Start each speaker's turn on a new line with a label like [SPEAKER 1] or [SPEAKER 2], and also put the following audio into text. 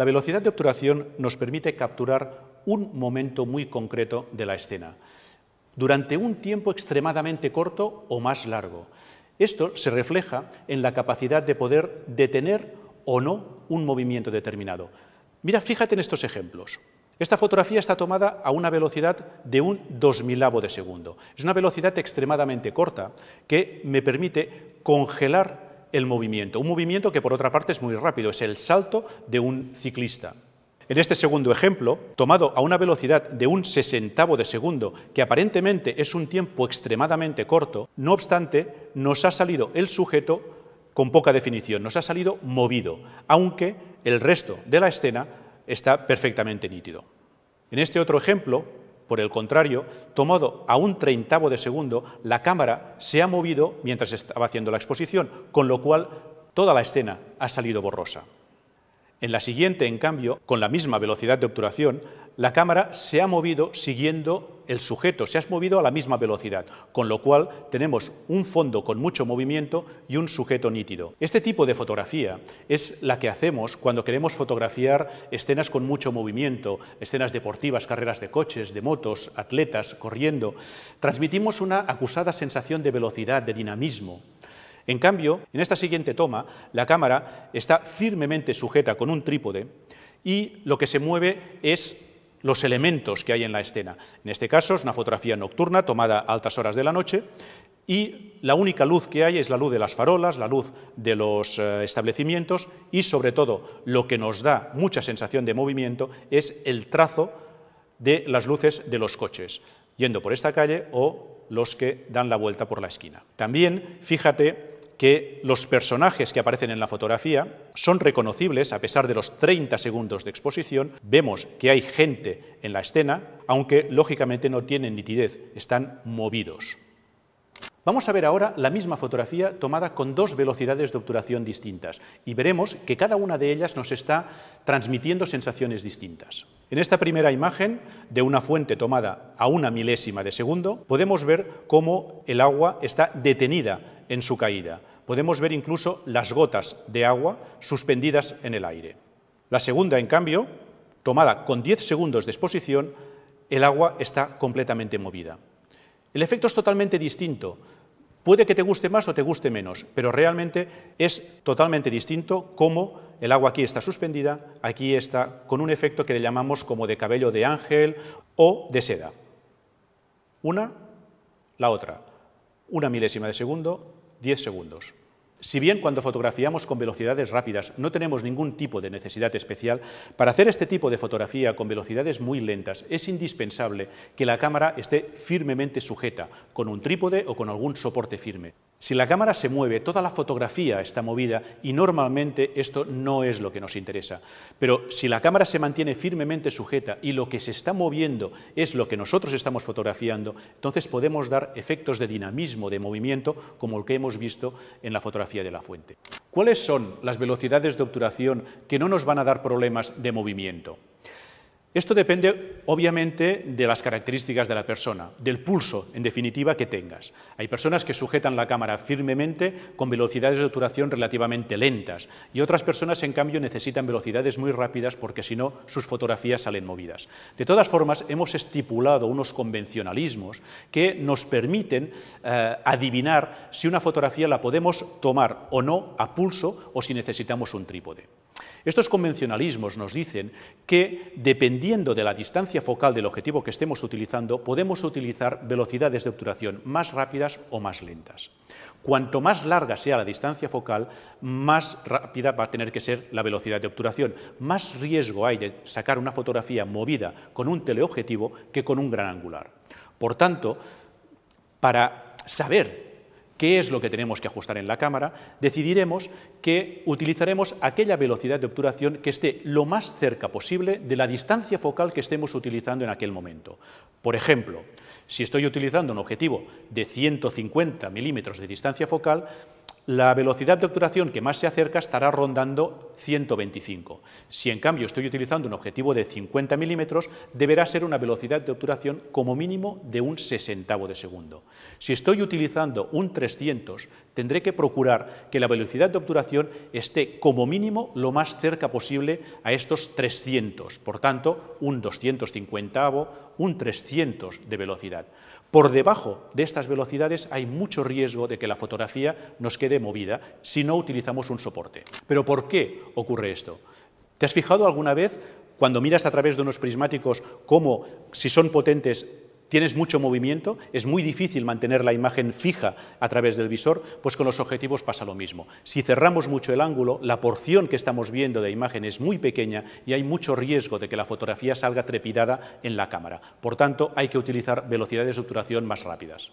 [SPEAKER 1] La velocidad de obturación nos permite capturar un momento muy concreto de la escena, durante un tiempo extremadamente corto o más largo. Esto se refleja en la capacidad de poder detener o no un movimiento determinado. Mira, fíjate en estos ejemplos. Esta fotografía está tomada a una velocidad de un 2000avo de segundo. Es una velocidad extremadamente corta que me permite congelar el movimiento. Un movimiento que, por otra parte, es muy rápido. Es el salto de un ciclista. En este segundo ejemplo, tomado a una velocidad de un 60avo de segundo, que aparentemente es un tiempo extremadamente corto, no obstante, nos ha salido el sujeto con poca definición, nos ha salido movido, aunque el resto de la escena está perfectamente nítido. En este otro ejemplo, por el contrario, tomado a un 30avo de segundo, la cámara se ha movido mientras estaba haciendo la exposición, con lo cual toda la escena ha salido borrosa. En la siguiente, en cambio, con la misma velocidad de obturación, la cámara se ha movido siguiendo el sujeto, se ha movido a la misma velocidad, con lo cual tenemos un fondo con mucho movimiento y un sujeto nítido. Este tipo de fotografía es la que hacemos cuando queremos fotografiar escenas con mucho movimiento, escenas deportivas, carreras de coches, de motos, atletas corriendo. Transmitimos una acusada sensación de velocidad, de dinamismo. En cambio, en esta siguiente toma, la cámara está firmemente sujeta con un trípode y lo que se mueve es los elementos que hay en la escena. En este caso es una fotografía nocturna tomada a altas horas de la noche y la única luz que hay es la luz de las farolas, la luz de los establecimientos y, sobre todo, lo que nos da mucha sensación de movimiento es el trazo de las luces de los coches, yendo por esta calle o los que dan la vuelta por la esquina. También, fíjate que los personajes que aparecen en la fotografía son reconocibles a pesar de los 30 segundos de exposición. Vemos que hay gente en la escena, aunque lógicamente no tienen nitidez, están movidos. Vamos a ver ahora la misma fotografía tomada con dos velocidades de obturación distintas y veremos que cada una de ellas nos está transmitiendo sensaciones distintas. En esta primera imagen de una fuente tomada a una milésima de segundo, podemos ver cómo el agua está detenida en su caída. Podemos ver incluso las gotas de agua suspendidas en el aire. La segunda, en cambio, tomada con 10 segundos de exposición, el agua está completamente movida. El efecto es totalmente distinto. Puede que te guste más o te guste menos, pero realmente es totalmente distinto cómo el agua aquí está suspendida, aquí está con un efecto que le llamamos como de cabello de ángel o de seda. Una, la otra. Una milésima de segundo, 10 segundos. Si bien cuando fotografiamos con velocidades rápidas no tenemos ningún tipo de necesidad especial, para hacer este tipo de fotografía con velocidades muy lentas es indispensable que la cámara esté firmemente sujeta, con un trípode o con algún soporte firme. Si la cámara se mueve, toda la fotografía está movida y normalmente esto no es lo que nos interesa. Pero si la cámara se mantiene firmemente sujeta y lo que se está moviendo es lo que nosotros estamos fotografiando, entonces podemos dar efectos de dinamismo, de movimiento, como el que hemos visto en la fotografía de la fuente. ¿Cuáles son las velocidades de obturación que no nos van a dar problemas de movimiento? Esto depende, obviamente, de las características de la persona, del pulso, en definitiva, que tengas. Hay personas que sujetan la cámara firmemente con velocidades de obturación relativamente lentas y otras personas, en cambio, necesitan velocidades muy rápidas porque, si no, sus fotografías salen movidas. De todas formas, hemos estipulado unos convencionalismos que nos permiten adivinar si una fotografía la podemos tomar o no a pulso o si necesitamos un trípode. Estos convencionalismos nos dicen que, dependiendo de la distancia focal del objetivo que estemos utilizando, podemos utilizar velocidades de obturación más rápidas o más lentas. Cuanto más larga sea la distancia focal, más rápida va a tener que ser la velocidad de obturación. Más riesgo hay de sacar una fotografía movida con un teleobjetivo que con un gran angular. Por tanto, para saber qué es lo que tenemos que ajustar en la cámara, decidiremos que utilizaremos aquella velocidad de obturación que esté lo más cerca posible de la distancia focal que estemos utilizando en aquel momento. Por ejemplo, si estoy utilizando un objetivo de 150 milímetros de distancia focal, la velocidad de obturación que más se acerca estará rondando 125. Si en cambio estoy utilizando un objetivo de 50 milímetros, deberá ser una velocidad de obturación como mínimo de un sesentavo de segundo. Si estoy utilizando un 300, tendré que procurar que la velocidad de obturación esté como mínimo lo más cerca posible a estos 300, por tanto, un 250avo, un 300 de velocidad. Por debajo de estas velocidades hay mucho riesgo de que la fotografía nos quede movida si no utilizamos un soporte. ¿Pero por qué ocurre esto? ¿Te has fijado alguna vez, cuando miras a través de unos prismáticos, cómo, si son potentes, tienes mucho movimiento? Es muy difícil mantener la imagen fija a través del visor, pues con los objetivos pasa lo mismo. Si cerramos mucho el ángulo, la porción que estamos viendo de imagen es muy pequeña y hay mucho riesgo de que la fotografía salga trepidada en la cámara. Por tanto, hay que utilizar velocidades de obturación más rápidas.